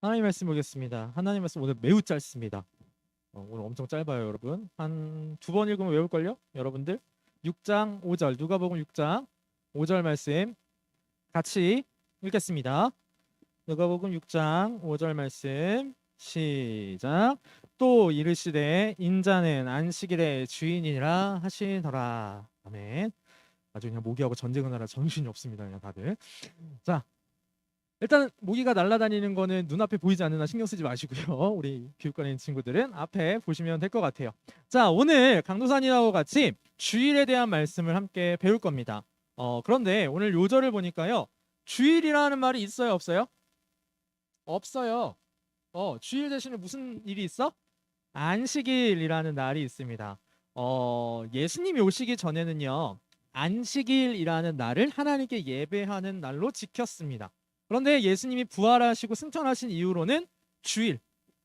하나님 말씀 보겠습니다. 하나님 말씀 오늘 매우 짧습니다. 오늘 엄청 짧아요, 여러분. 한 두 번 읽으면 외울걸요? 여러분들 6장 5절 누가복음 6장 5절 말씀 같이 읽겠습니다. 누가복음 6장 5절 말씀 시작. 또 이르시되 인자는 안식일의 주인이라 하시더라. 아멘. 아주 그냥 모기하고 전쟁을 하라 정신이 없습니다, 그냥 다들. 자, 일단 모기가 날아다니는 거는 눈앞에 보이지 않는 한 신경 쓰지 마시고요. 우리 교육관에 있는 친구들은 앞에 보시면 될 것 같아요. 자, 오늘 강도사님하고 같이 주일에 대한 말씀을 함께 배울 겁니다. 그런데 오늘 요절을 보니까요. 주일이라는 말이 있어요, 없어요? 없어요. 주일 대신에 무슨 일이 있어? 안식일이라는 날이 있습니다. 예수님이 오시기 전에는요. 안식일이라는 날을 하나님께 예배하는 날로 지켰습니다. 그런데 예수님이 부활하시고 승천하신 이후로는 주일,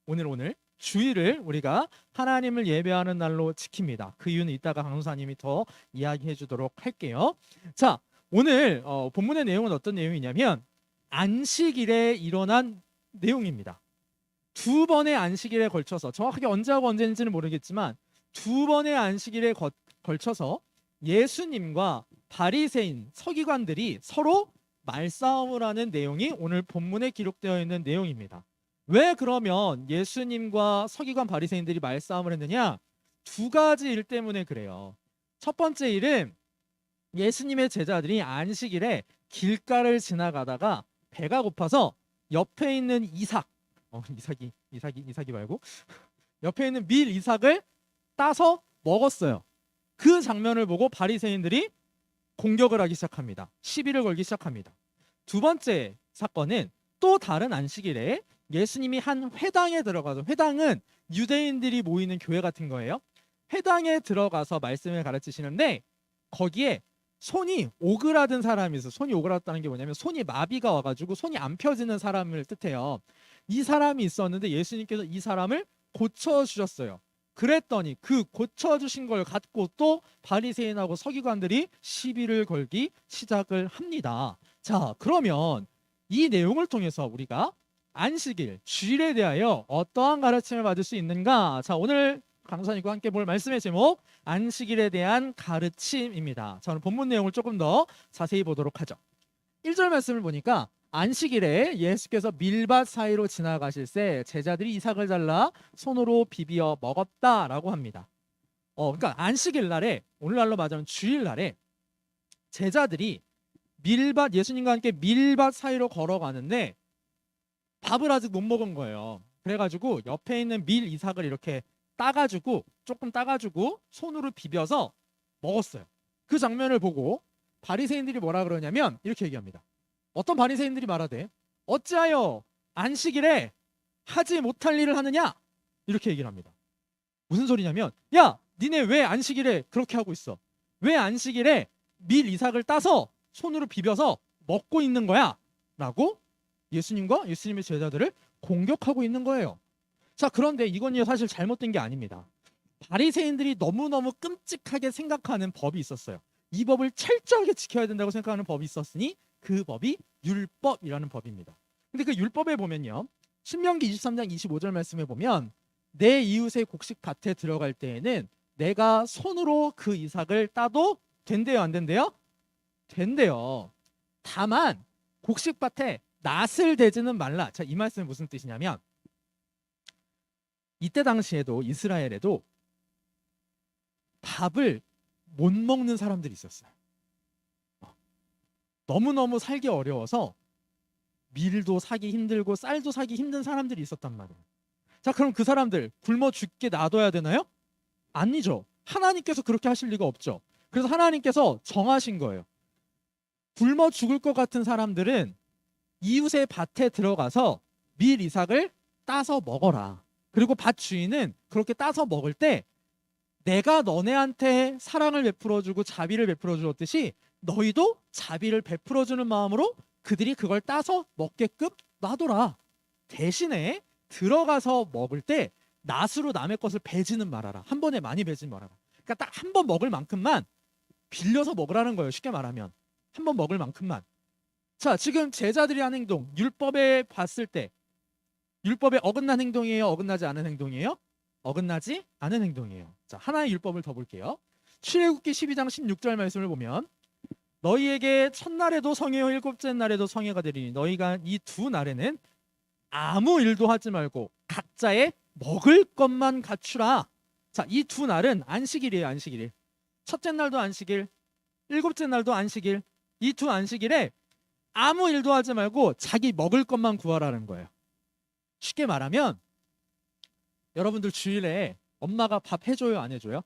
오늘 주일을 우리가 하나님을 예배하는 날로 지킵니다. 그 이유는 이따가 강도사님이 더 이야기해 주도록 할게요. 자, 오늘 본문의 내용은 어떤 내용이냐면 안식일에 일어난 내용입니다. 두 번의 안식일에 걸쳐서 정확하게 언제하고 언제인지는 모르겠지만 두 번의 안식일에 걸쳐서 예수님과 바리새인 서기관들이 서로 말싸움을 하는 내용이 오늘 본문에 기록되어 있는 내용입니다. 왜 그러면 예수님과 서기관 바리새인들이 말싸움을 했느냐? 두 가지 일 때문에 그래요. 첫 번째 일은 예수님의 제자들이 안식일에 길가를 지나가다가 배가 고파서 옆에 있는 이삭, 이삭이 말고 옆에 있는 밀 이삭을 따서 먹었어요. 그 장면을 보고 바리새인들이 공격을 하기 시작합니다. 시비를 걸기 시작합니다. 두 번째 사건은 또 다른 안식일에 예수님이 한 회당에 들어가서, 회당은 유대인들이 모이는 교회 같은 거예요. 회당에 들어가서 말씀을 가르치시는데 거기에 손이 오그라든 사람이 있어요. 손이 오그라졌다는 게 뭐냐면 손이 마비가 와가지고 손이 안 펴지는 사람을 뜻해요. 이 사람이 있었는데 예수님께서 이 사람을 고쳐주셨어요. 그랬더니 그 고쳐주신 걸 갖고 또 바리새인하고 서기관들이 시비를 걸기 시작을 합니다. 자, 그러면 이 내용을 통해서 우리가 안식일, 주일에 대하여 어떠한 가르침을 받을 수 있는가? 자, 오늘 강사님과 함께 볼 말씀의 제목 안식일에 대한 가르침입니다. 자, 오늘 본문 내용을 조금 더 자세히 보도록 하죠. 1절 말씀을 보니까 안식일에 예수께서 밀밭 사이로 지나가실새 제자들이 이삭을 잘라 손으로 비비어 먹었다라고 합니다. 그러니까 안식일 날에, 오늘날로 말하면 주일 날에 제자들이 예수님과 함께 밀밭 사이로 걸어가는데 밥을 아직 못 먹은 거예요. 그래가지고 옆에 있는 밀 이삭을 이렇게 조금 따가지고 손으로 비벼서 먹었어요. 그 장면을 보고 바리새인들이 뭐라 그러냐면 이렇게 얘기합니다. 어떤 바리새인들이 말하되 어찌하여 안식일에 하지 못할 일을 하느냐? 이렇게 얘기를 합니다. 무슨 소리냐면 야, 니네 왜 안식일에 그렇게 하고 있어? 왜 안식일에 밀 이삭을 따서 손으로 비벼서 먹고 있는 거야? 라고 예수님과 예수님의 제자들을 공격하고 있는 거예요. 자, 그런데 이건 사실 잘못된 게 아닙니다. 바리새인들이 너무너무 끔찍하게 생각하는 법이 있었어요. 이 법을 철저하게 지켜야 된다고 생각하는 법이 있었으니 그 법이 율법이라는 법입니다. 근데 그 율법에 보면요, 신명기 23장 25절 말씀에 보면 내 이웃의 곡식밭에 들어갈 때에는 내가 손으로 그 이삭을 따도 된대요, 안 된대요? 된대요. 다만 곡식밭에 낫을 대지는 말라. 자, 이 말씀은 무슨 뜻이냐면 이때 당시에도 이스라엘에도 밥을 못 먹는 사람들이 있었어요. 너무너무 살기 어려워서 밀도 사기 힘들고 쌀도 사기 힘든 사람들이 있었단 말이에요. 자, 그럼 그 사람들 굶어 죽게 놔둬야 되나요? 아니죠. 하나님께서 그렇게 하실 리가 없죠. 그래서 하나님께서 정하신 거예요. 굶어 죽을 것 같은 사람들은 이웃의 밭에 들어가서 밀 이삭을 따서 먹어라. 그리고 밭 주인은 그렇게 따서 먹을 때 내가 너네한테 사랑을 베풀어주고 자비를 베풀어주었듯이 너희도 자비를 베풀어주는 마음으로 그들이 그걸 따서 먹게끔 놔둬라. 대신에 들어가서 먹을 때 낫으로 남의 것을 베지는 말아라. 한 번에 많이 베지 말아라. 그러니까 딱 한 번 먹을 만큼만 빌려서 먹으라는 거예요. 쉽게 말하면 한 번 먹을 만큼만. 자, 지금 제자들이 한 행동, 율법에 봤을 때 율법에 어긋난 행동이에요? 어긋나지 않은 행동이에요? 어긋나지 않은 행동이에요. 자, 하나의 율법을 더 볼게요. 출애굽기 12장 16절 말씀을 보면 너희에게 첫날에도 성회요 일곱째 날에도 성회가 되리니 너희가 이 두 날에는 아무 일도 하지 말고 각자의 먹을 것만 갖추라. 자, 이 두 날은 안식일이에요. 안식일. 첫째 날도 안식일, 일곱째 날도 안식일. 이 두 안식일에 아무 일도 하지 말고 자기 먹을 것만 구하라는 거예요. 쉽게 말하면 여러분들 주일에 엄마가 밥 해줘요, 안 해줘요?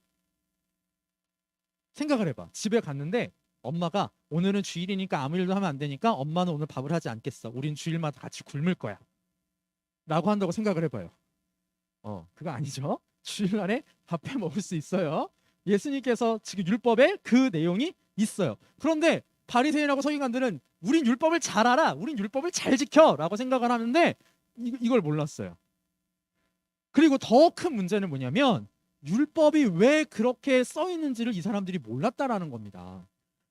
생각을 해봐. 집에 갔는데 엄마가 오늘은 주일이니까 아무 일도 하면 안 되니까 엄마는 오늘 밥을 하지 않겠어. 우린 주일마다 같이 굶을 거야. 라고 한다고 생각을 해봐요. 그거 아니죠. 주일날에 밥 해 먹을 수 있어요. 예수님께서 지금 율법에 그 내용이 있어요. 그런데 바리새인하고 서기관들은 우린 율법을 잘 알아. 우린 율법을 잘 지켜. 라고 생각을 하는데 이걸 몰랐어요. 그리고 더 큰 문제는 뭐냐면 율법이 왜 그렇게 써 있는지를 이 사람들이 몰랐다라는 겁니다.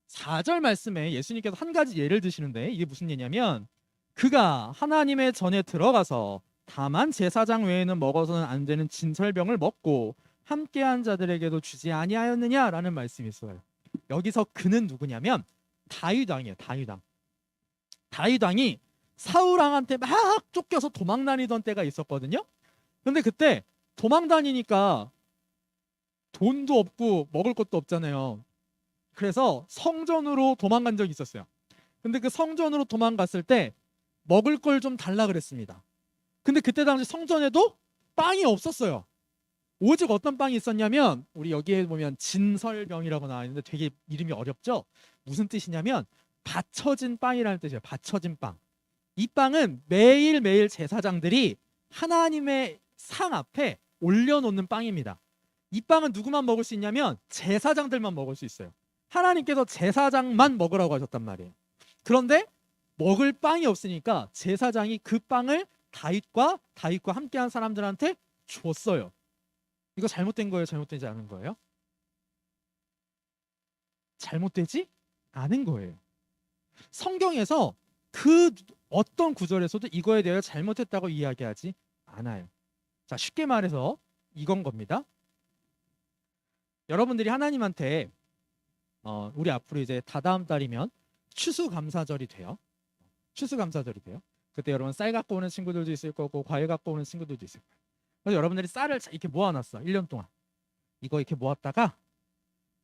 4절 말씀에 예수님께서 한 가지 예를 드시는데 이게 무슨 예냐면 그가 하나님의 전에 들어가서 다만 제사장 외에는 먹어서는 안 되는 진설병을 먹고 함께한 자들에게도 주지 아니하였느냐라는 말씀이 있어요. 여기서 그는 누구냐면 다윗 왕이에요. 다윗 왕이 사울 왕한테 막 쫓겨서 도망 다니던 때가 있었거든요. 근데 그때 도망 다니니까 돈도 없고 먹을 것도 없잖아요. 그래서 성전으로 도망간 적이 있었어요. 근데 그 성전으로 도망갔을 때 먹을 걸 좀 달라 그랬습니다. 근데 그때 당시 성전에도 빵이 없었어요. 오직 어떤 빵이 있었냐면 우리 여기에 보면 진설병이라고 나와 있는데 되게 이름이 어렵죠? 무슨 뜻이냐면 받쳐진 빵이라는 뜻이에요. 받쳐진 빵. 이 빵은 매일매일 제사장들이 하나님의 상 앞에 올려놓는 빵입니다. 이 빵은 누구만 먹을 수 있냐면 제사장들만 먹을 수 있어요. 하나님께서 제사장만 먹으라고 하셨단 말이에요. 그런데 먹을 빵이 없으니까 제사장이 그 빵을 다윗과 함께한 사람들한테 줬어요. 이거 잘못된 거예요? 잘못되지 않은 거예요? 잘못되지 않은 거예요. 성경에서 그 어떤 구절에서도 이거에 대해 잘못했다고 이야기하지 않아요. 자, 쉽게 말해서 이건 겁니다. 여러분들이 하나님한테 우리 앞으로 이제 다다음 달이면 추수감사절이 돼요. 추수감사절이 돼요. 그때 여러분 쌀 갖고 오는 친구들도 있을 거고 과일 갖고 오는 친구들도 있을 거예요. 그래서 여러분들이 쌀을 이렇게 모아놨어. 1년 동안. 이거 이렇게 모았다가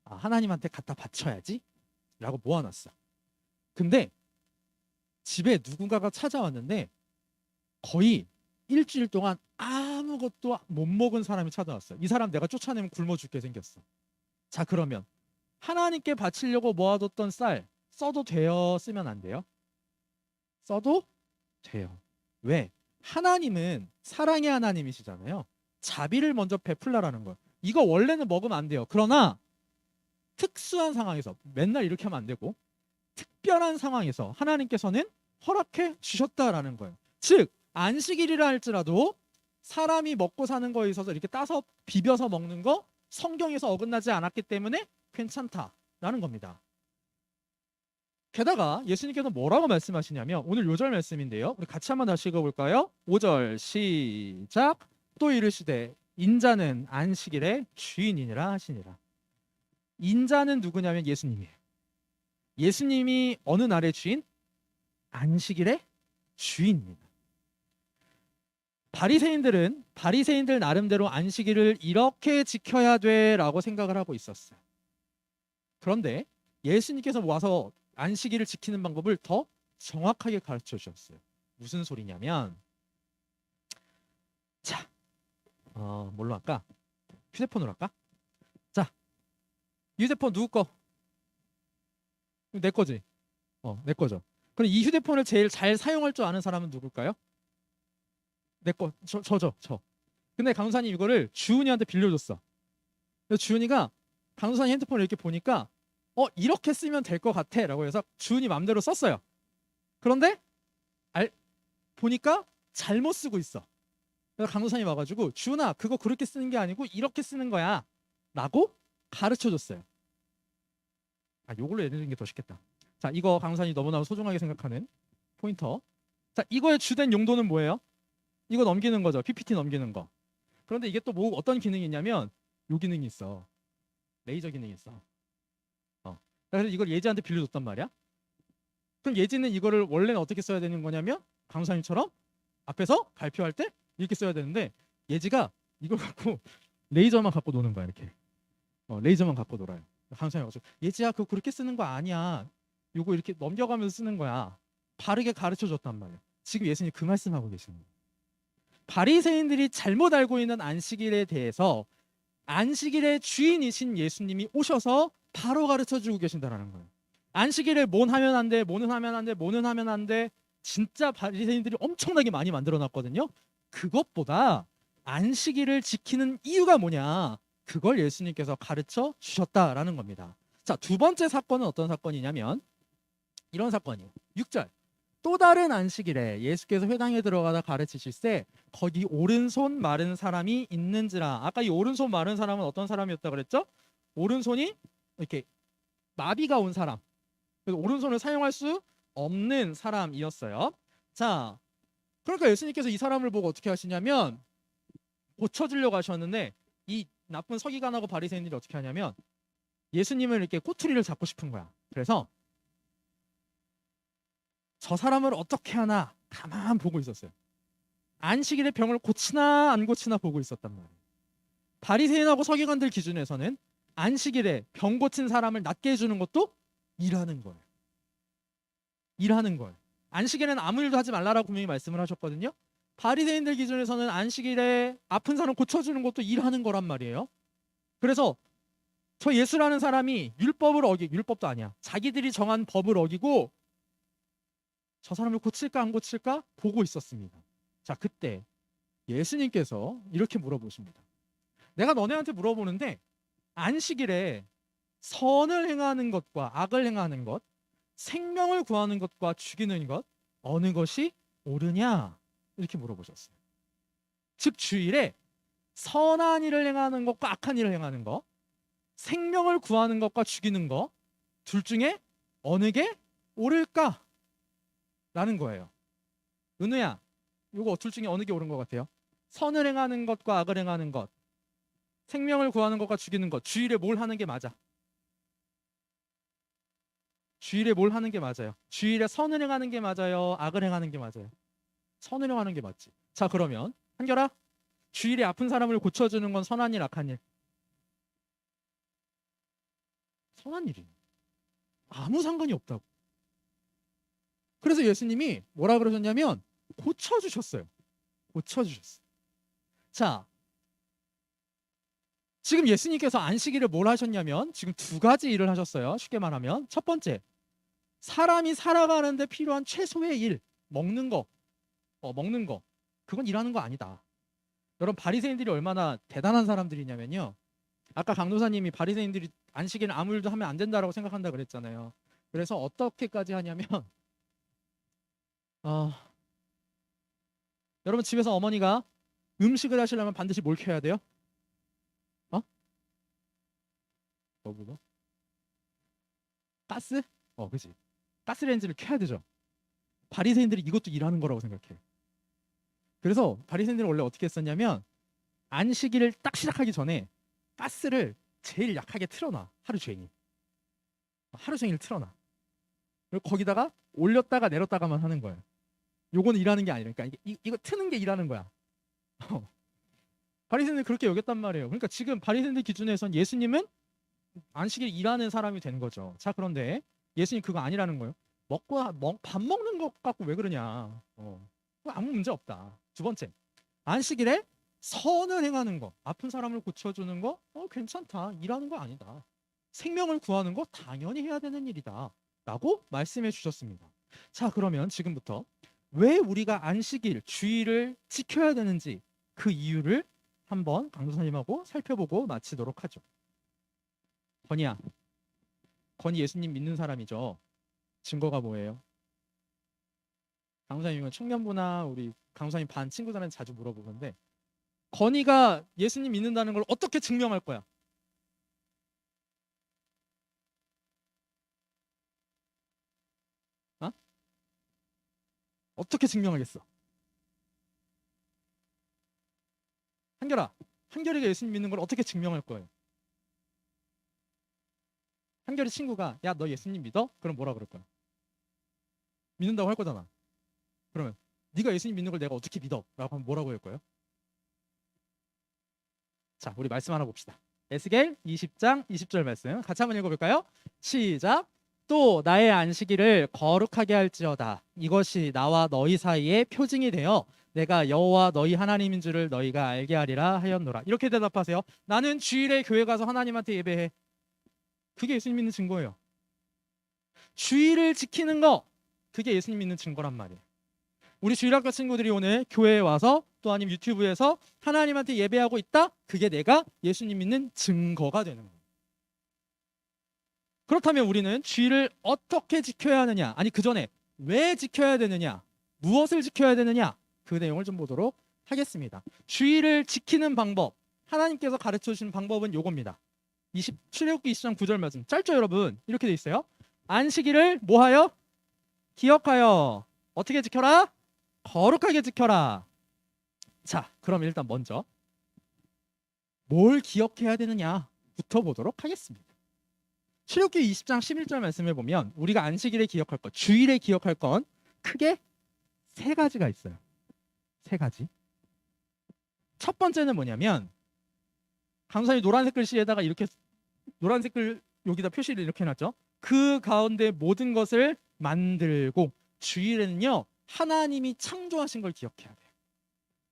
하나님한테 갖다 바쳐야지 라고 모아놨어. 근데 집에 누군가가 찾아왔는데 거의 일주일 동안 아무것도 못 먹은 사람이 찾아왔어요. 이 사람 내가 쫓아내면 굶어 죽게 생겼어. 자, 그러면 하나님께 바치려고 모아뒀던 쌀 써도 돼요? 쓰면 안 돼요? 써도 돼요. 왜? 하나님은 사랑의 하나님이시잖아요. 자비를 먼저 베풀라라는 거예요. 이거 원래는 먹으면 안 돼요. 그러나 특수한 상황에서 맨날 이렇게 하면 안 되고 특별한 상황에서 하나님께서는 허락해 주셨다라는 거예요. 즉 안식일이라 할지라도 사람이 먹고 사는 거에 있어서 이렇게 따서 비벼서 먹는 거 성경에서 어긋나지 않았기 때문에 괜찮다라는 겁니다. 게다가 예수님께서 뭐라고 말씀하시냐면 오늘 요절 말씀인데요. 우리 같이 한번 다시 읽어볼까요? 5절 시작. 또 이르시되 인자는 안식일의 주인이니라 하시니라. 인자는 누구냐면 예수님이에요. 예수님이 어느 날의 주인? 안식일의 주인입니다. 바리새인들 나름대로 안식일을 이렇게 지켜야 돼라고 생각을 하고 있었어요. 그런데 예수님께서 와서 안식일을 지키는 방법을 더 정확하게 가르쳐 주셨어요. 무슨 소리냐면 자, 뭘로 할까? 휴대폰으로 할까? 자, 휴대폰 누구 거? 내 거지? 내 거죠. 그럼 이 휴대폰을 제일 잘 사용할 줄 아는 사람은 누굴까요? 내 거, 저죠. 근데 강사님 이거를 주은이한테 빌려줬어. 그래서 주은이가 강사님 핸드폰을 이렇게 보니까 이렇게 쓰면 될 것 같아 라고 해서 주은이 맘대로 썼어요. 그런데 보니까 잘못 쓰고 있어. 그래서 강도사님 와가지고 주은아 그거 그렇게 쓰는 게 아니고 이렇게 쓰는 거야 라고 가르쳐줬어요. 요걸로 예를 드는 게 더 쉽겠다. 자, 이거 강도사님 너무나 소중하게 생각하는 포인터. 자, 이거의 주된 용도는 뭐예요? 이거 넘기는 거죠. PPT 넘기는 거. 그런데 이게 또 뭐 어떤 기능이 있냐면 요 기능이 있어. 레이저 기능이 있어. 그래서 이걸 예지한테 빌려줬단 말이야. 그럼 예지는 이거를 원래는 어떻게 써야 되는 거냐면 강사님처럼 앞에서 발표할 때 이렇게 써야 되는데 예지가 이걸 갖고 레이저만 갖고 노는 거야 이렇게. 레이저만 갖고 놀아요. 강사님 와서 예지야 그거 그렇게 쓰는 거 아니야. 요거 이렇게 넘겨가면서 쓰는 거야. 바르게 가르쳐 줬단 말이야. 지금 예수님 그 말씀하고 계시는 거예요. 바리새인들이 잘못 알고 있는 안식일에 대해서 안식일의 주인이신 예수님이 오셔서 바로 가르쳐 주고 계신다라는 거예요. 안식일에 뭔 하면 안 돼, 뭐는 하면 안 돼, 뭐는 하면 안 돼. 진짜 바리새인들이 엄청나게 많이 만들어 놨거든요. 그것보다 안식일을 지키는 이유가 뭐냐? 그걸 예수님께서 가르쳐 주셨다라는 겁니다. 자, 두 번째 사건은 어떤 사건이냐면 이런 사건이에요. 6절. 또 다른 안식일에 예수께서 회당에 들어가다 가르치실세 거기 오른손 마른 사람이 있는지라. 아까 이 오른손 마른 사람은 어떤 사람이었다 그랬죠? 오른손이 이렇게 마비가 온 사람. 그래서 오른손을 사용할 수 없는 사람이었어요. 자, 그러니까 예수님께서 이 사람을 보고 어떻게 하시냐면 고쳐주려고 하셨는데 이 나쁜 서기관하고 바리새인들이 어떻게 하냐면 예수님을 이렇게 꼬투리를 잡고 싶은 거야. 그래서 저 사람을 어떻게 하나 가만 보고 있었어요. 안식일에 병을 고치나 안 고치나 보고 있었단 말이에요. 바리새인하고 서기관들 기준에서는 안식일에 병 고친 사람을 낫게 해주는 것도 일하는 거예요. 일하는 거예요. 안식일에는 아무 일도 하지 말라라고 분명히 말씀을 하셨거든요. 바리새인들 기준에서는 안식일에 아픈 사람 고쳐주는 것도 일하는 거란 말이에요. 그래서 저 예수라는 사람이 율법도 아니야. 자기들이 정한 법을 어기고 저 사람을 고칠까 안 고칠까 보고 있었습니다. 자, 그때 예수님께서 이렇게 물어보십니다. 내가 너네한테 물어보는데 안식일에 선을 행하는 것과 악을 행하는 것, 생명을 구하는 것과 죽이는 것 어느 것이 옳으냐? 이렇게 물어보셨어요. 즉 주일에 선한 일을 행하는 것과 악한 일을 행하는 것, 생명을 구하는 것과 죽이는 것 둘 중에 어느 게 옳을까? 라는 거예요. 은우야, 이거 둘 중에 어느 게 옳은 것 같아요? 선을 행하는 것과 악을 행하는 것, 생명을 구하는 것과 죽이는 것, 주일에 뭘 하는 게 맞아? 주일에 뭘 하는 게 맞아요? 주일에 선을 행하는 게 맞아요? 악을 행하는 게 맞아요? 선을 행하는 게 맞지. 자, 그러면 한결아, 주일에 아픈 사람을 고쳐주는 건 선한 일, 악한 일? 선한 일이 아무 상관이 없다고. 그래서 예수님이 뭐라 그러셨냐면 고쳐주셨어요. 고쳐주셨어요. 자, 지금 예수님께서 안식일에 뭘 하셨냐면 지금 두 가지 일을 하셨어요. 쉽게 말하면 첫 번째, 사람이 살아가는데 필요한 최소의 일, 먹는 거, 먹는 거, 그건 일하는 거 아니다. 여러분 바리새인들이 얼마나 대단한 사람들이냐면요. 아까 강도사님이 바리새인들이 안식일은 아무 일도 하면 안 된다라고 생각한다 그랬잖아요. 그래서 어떻게까지 하냐면 어, 여러분 집에서 어머니가 음식을 하시려면 반드시 뭘 켜야 돼요? 어? 뭐? 가스? 그지. 가스레인지를 켜야 되죠. 바리새인들이 이것도 일하는 거라고 생각해. 그래서 바리새인들은 원래 어떻게 했었냐면 안식일을 딱 시작하기 전에 가스를 제일 약하게 틀어놔. 하루 종일. 하루 종일 틀어놔. 그리고 거기다가 올렸다가 내렸다가만 하는 거예요. 요거는 일하는 게 아니니까 이거 트는 게 일하는 거야. 바리새인들 그렇게 여겼단 말이에요. 그러니까 지금 바리새인들 기준에선 예수님은 안식일 일하는 사람이 된 거죠. 자, 그런데 예수님 그거 아니라는 거예요. 밥 먹는 것 갖고 왜 그러냐. 아무 문제 없다. 두 번째, 안식일에 선을 행하는 거, 아픈 사람을 고쳐주는 거, 괜찮다. 일하는 거 아니다. 생명을 구하는 거 당연히 해야 되는 일이다. 라고 말씀해 주셨습니다. 자, 그러면 지금부터 왜 우리가 안식일, 주일을 지켜야 되는지 그 이유를 한번 강도사님하고 살펴보고 마치도록 하죠. 건이야, 건이 예수님 믿는 사람이죠. 증거가 뭐예요? 강도사님은 청년부나 우리 강도사님 반 친구들한테 자주 물어보는데 건이가 예수님 믿는다는 걸 어떻게 증명할 거야? 어? 어떻게 증명하겠어? 한결아, 한결이가 예수님 믿는 걸 어떻게 증명할 거예요? 한결이 친구가 야, 너 예수님 믿어? 그럼 뭐라 그럴 거야? 믿는다고 할 거잖아. 그러면 네가 예수님 믿는 걸 내가 어떻게 믿어? 라고 하면 뭐라고 할 거예요? 자, 우리 말씀 하나 봅시다. 에스겔 20장 20절 말씀 같이 한번 읽어볼까요? 시작. 또 나의 안식일을 거룩하게 할지어다. 이것이 나와 너희 사이에 표징이 되어 내가 여호와 너희 하나님인 줄을 너희가 알게 하리라 하였노라. 이렇게 대답하세요. 나는 주일에 교회 가서 하나님한테 예배해. 그게 예수님 믿는 증거예요. 주일을 지키는 거, 그게 예수님 믿는 증거란 말이에요. 우리 주일학교 친구들이 오늘 교회에 와서 또 아니면 유튜브에서 하나님한테 예배하고 있다? 그게 내가 예수님 믿는 증거가 되는 거예요. 그렇다면 우리는 주일을 어떻게 지켜야 하느냐? 아니 그 전에 왜 지켜야 되느냐? 무엇을 지켜야 되느냐? 그 내용을 좀 보도록 하겠습니다. 주일을 지키는 방법, 하나님께서 가르쳐 주신 방법은 요겁니다. 출애굽기 20장 9절 말씀 짧죠 여러분? 이렇게 돼 있어요. 안식일을 뭐하여? 기억하여. 어떻게 지켜라? 거룩하게 지켜라. 자, 그럼 일단 먼저 뭘 기억해야 되느냐부터 보도록 하겠습니다. 출애굽기 20장 11절 말씀에 보면 우리가 안식일에 기억할 것, 주일에 기억할 건 크게 세 가지가 있어요. 세 가지. 첫 번째는 뭐냐면 강사님 노란색 글씨에다가 이렇게 노란색 글 여기다 표시를 이렇게 해놨죠. 그 가운데 모든 것을 만들고 주일에는요 하나님이 창조하신 걸 기억해야 돼요.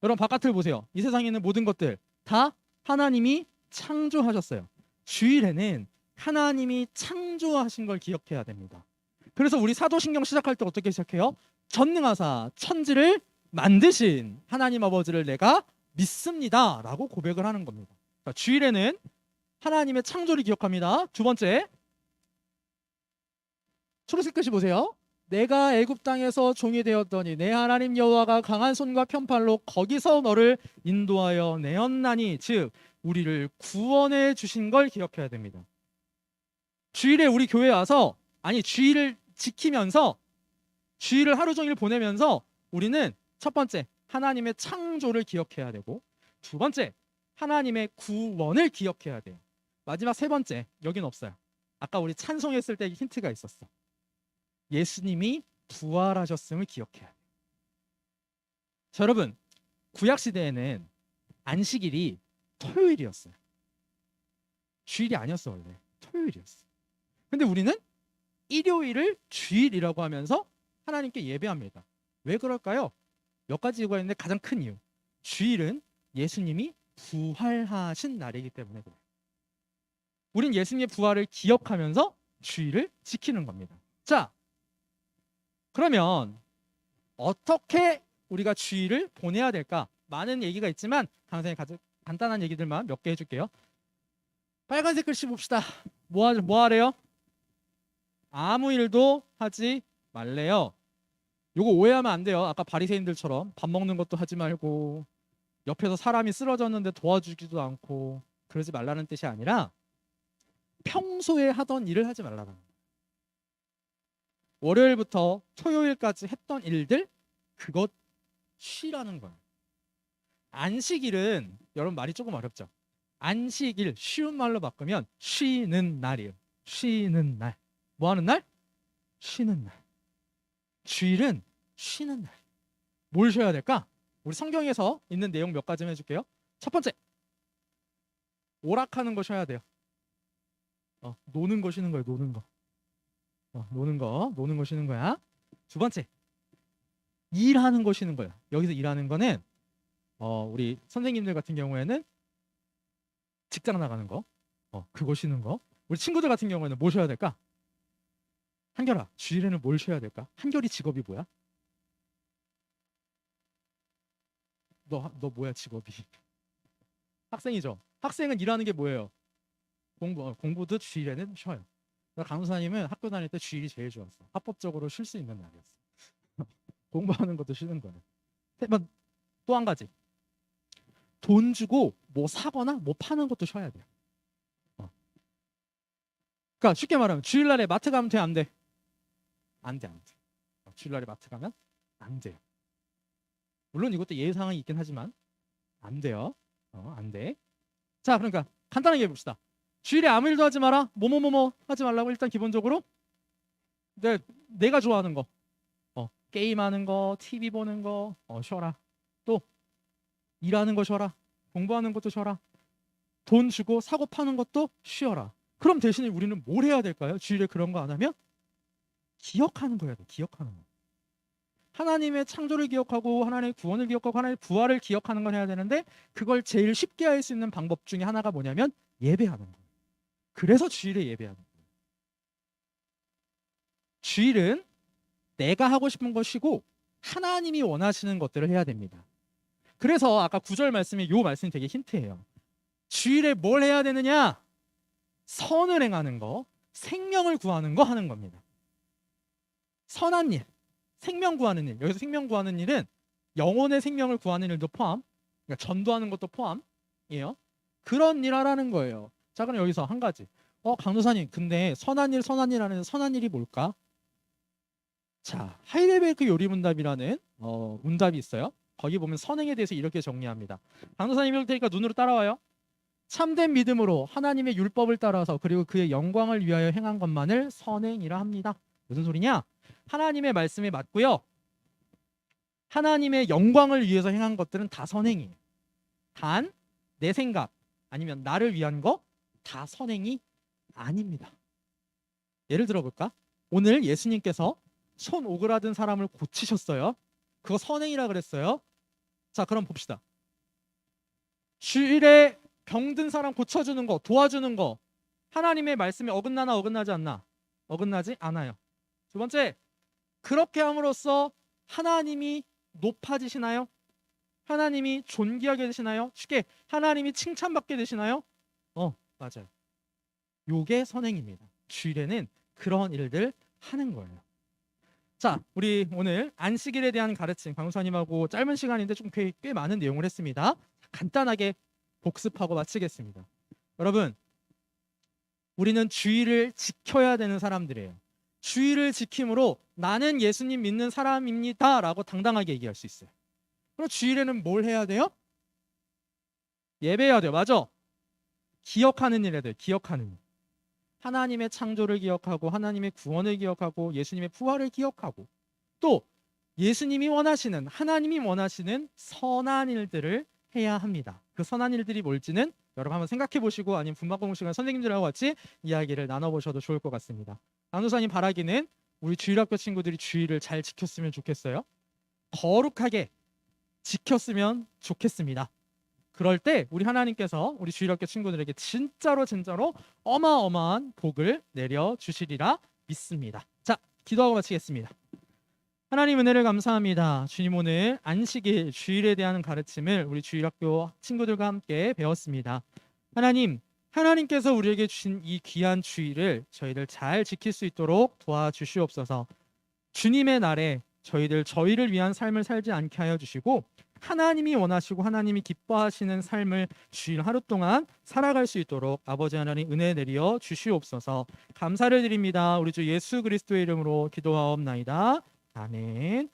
여러분 바깥을 보세요. 이 세상에 있는 모든 것들 다 하나님이 창조하셨어요. 주일에는 하나님이 창조하신 걸 기억해야 됩니다. 그래서 우리 사도신경 시작할 때 어떻게 시작해요? 전능하사 천지를 만드신 하나님 아버지를 내가 믿습니다 라고 고백을 하는 겁니다. 그러니까 주일에는 하나님의 창조를 기억합니다. 두 번째, 초록색 글씨 보세요. 내가 애굽 땅에서 종이 되었더니 내 하나님 여호와가 강한 손과 편팔로 거기서 너를 인도하여 내었나니, 즉 우리를 구원해 주신 걸 기억해야 됩니다. 주일에 우리 교회에 와서, 아니 주일을 지키면서 주일을 하루 종일 보내면서 우리는 첫 번째 하나님의 창조를 기억해야 되고, 두 번째 하나님의 구원을 기억해야 돼요. 마지막 세 번째, 여긴 없어요. 아까 우리 찬송했을 때 힌트가 있었어. 예수님이 부활하셨음을 기억해야 돼요. 자, 여러분 구약시대에는 안식일이 토요일이었어요. 주일이 아니었어. 원래 토요일이었어. 근데 우리는 일요일을 주일이라고 하면서 하나님께 예배합니다. 왜 그럴까요? 몇 가지 이유가 있는데 가장 큰 이유, 주일은 예수님이 부활하신 날이기 때문에 그래요. 우린 예수님의 부활을 기억하면서 주일을 지키는 겁니다. 자, 그러면 어떻게 우리가 주일을 보내야 될까? 많은 얘기가 있지만 강사님 간단한 얘기들만 몇 개 해줄게요. 빨간색 글씨 봅시다. 뭐 하래요? 아무 일도 하지 말래요. 요거 오해하면 안 돼요. 아까 바리새인들처럼 밥 먹는 것도 하지 말고 옆에서 사람이 쓰러졌는데 도와주지도 않고 그러지 말라는 뜻이 아니라 평소에 하던 일을 하지 말라는 거예요. 월요일부터 토요일까지 했던 일들, 그것 쉬라는 거예요. 안식일은 여러분 말이 조금 어렵죠. 안식일 쉬운 말로 바꾸면 쉬는 날이에요. 쉬는 날. 뭐 하는 날? 쉬는 날. 주일은 쉬는 날. 뭘 쉬어야 될까? 우리 성경에서 있는 내용 몇 가지 해줄게요. 첫 번째, 오락하는 거 쉬어야 돼요. 노는 거 쉬는 거예요. 노는 거. 노는 거 쉬는 거야. 두 번째, 일하는 거 쉬는 거예요. 여기서 일하는 거는 우리 선생님들 같은 경우에는 직장 나가는 거, 그거 쉬는 거. 우리 친구들 같은 경우에는 뭐 쉬어야 될까? 한결아, 주일에는 뭘 쉬어야 될까? 한결이 직업이 뭐야? 너 뭐야 직업이? 학생이죠. 학생은 일하는 게 뭐예요? 공부도 주일에는 쉬어요. 강사님은 학교 다닐 때 주일이 제일 좋았어. 합법적으로 쉴 수 있는 날이었어. 공부하는 것도 쉬는 거예요. 또 한 가지, 돈 주고 뭐 사거나 뭐 파는 것도 쉬어야 돼요. 그러니까 쉽게 말하면 주일날에 마트 가면 돼, 안 돼? 안 돼. 주일날에 마트 가면 안 돼요. 물론 이것도 예외 상황이 있긴 하지만 안 돼요. 안 돼. 자, 그러니까 간단하게 해봅시다. 주일에 아무 일도 하지 마라. 뭐뭐뭐뭐 하지 말라고. 일단 기본적으로 내가 좋아하는 거, 게임하는 거, TV 보는 거, 쉬어라. 또 일하는 거 쉬어라. 공부하는 것도 쉬어라. 돈 주고 사고 파는 것도 쉬어라. 그럼 대신에 우리는 뭘 해야 될까요? 주일에 그런 거 안 하면 기억하는 거야 돼. 기억하는 거. 하나님의 창조를 기억하고 하나님의 구원을 기억하고 하나님의 부활을 기억하는 걸 해야 되는데, 그걸 제일 쉽게 할 수 있는 방법 중에 하나가 뭐냐면 예배하는 거예요. 그래서 주일에 예배하는 거예요. 주일은 내가 하고 싶은 것이고 하나님이 원하시는 것들을 해야 됩니다. 그래서 아까 9절 말씀이, 요 말씀이 되게 힌트예요. 주일에 뭘 해야 되느냐? 선을 행하는 거, 생명을 구하는 거 하는 겁니다. 선한 일, 생명 구하는 일. 여기서 생명 구하는 일은 영혼의 생명을 구하는 일도 포함, 그러니까 전도하는 것도 포함이에요. 그런 일 하라는 거예요. 자, 그럼 여기서 한 가지. 강도사님, 근데 선한 일 하는 선한 일이 뭘까? 자, 하이델베르크 요리문답이라는 문답이 있어요. 거기 보면 선행에 대해서 이렇게 정리합니다. 강도사님 읽을 테니까 눈으로 따라와요. 참된 믿음으로 하나님의 율법을 따라서 그리고 그의 영광을 위하여 행한 것만을 선행이라 합니다. 무슨 소리냐? 하나님의 말씀에 맞고요. 하나님의 영광을 위해서 행한 것들은 다 선행이에요. 단 내 생각 아니면 나를 위한 거 다 선행이 아닙니다. 예를 들어볼까? 오늘 예수님께서 손 오그라든 사람을 고치셨어요. 그거 선행이라 그랬어요. 자, 그럼 봅시다. 주일에 병든 사람 고쳐주는 거, 도와주는 거, 하나님의 말씀에 어긋나나 어긋나지 않나? 어긋나지 않아요. 두 번째, 그렇게 함으로써 하나님이 높아지시나요? 하나님이 존귀하게 되시나요? 쉽게 하나님이 칭찬받게 되시나요? 맞아요. 요게 선행입니다. 주일에는 그런 일들 하는 거예요. 자, 우리 오늘 안식일에 대한 가르침, 강사님하고 짧은 시간인데 좀 꽤 많은 내용을 했습니다. 간단하게 복습하고 마치겠습니다. 여러분, 우리는 주일을 지켜야 되는 사람들이에요. 주일을 지킴으로 나는 예수님 믿는 사람입니다 라고 당당하게 얘기할 수 있어요. 그럼 주일에는 뭘 해야 돼요? 예배해야 돼요. 맞아. 기억하는 일 해야 돼요. 기억하는 일. 하나님의 창조를 기억하고 하나님의 구원을 기억하고 예수님의 부활을 기억하고 또 예수님이 원하시는, 하나님이 원하시는 선한 일들을 해야 합니다. 그 선한 일들이 뭘지는 여러분 한번 생각해 보시고 아니면 분만공부 시간 선생님들하고 같이 이야기를 나눠보셔도 좋을 것 같습니다. 강도사님 바라기는 우리 주일학교 친구들이 주일을 잘 지켰으면 좋겠어요. 거룩하게 지켰으면 좋겠습니다. 그럴 때 우리 하나님께서 우리 주일학교 친구들에게 진짜로 어마어마한 복을 내려주시리라 믿습니다. 자, 기도하고 마치겠습니다. 하나님 은혜를 감사합니다. 주님, 오늘 안식일 주일에 대한 가르침을 우리 주일학교 친구들과 함께 배웠습니다. 하나님께서 우리에게 주신 이 귀한 주일을 저희들 잘 지킬 수 있도록 도와주시옵소서. 주님의 날에 저희를 위한 삶을 살지 않게 하여 주시고 하나님이 원하시고 하나님이 기뻐하시는 삶을 주일 하루 동안 살아갈 수 있도록 아버지 하나님 은혜 내려 주시옵소서. 감사를 드립니다. 우리 주 예수 그리스도의 이름으로 기도하옵나이다. 아멘.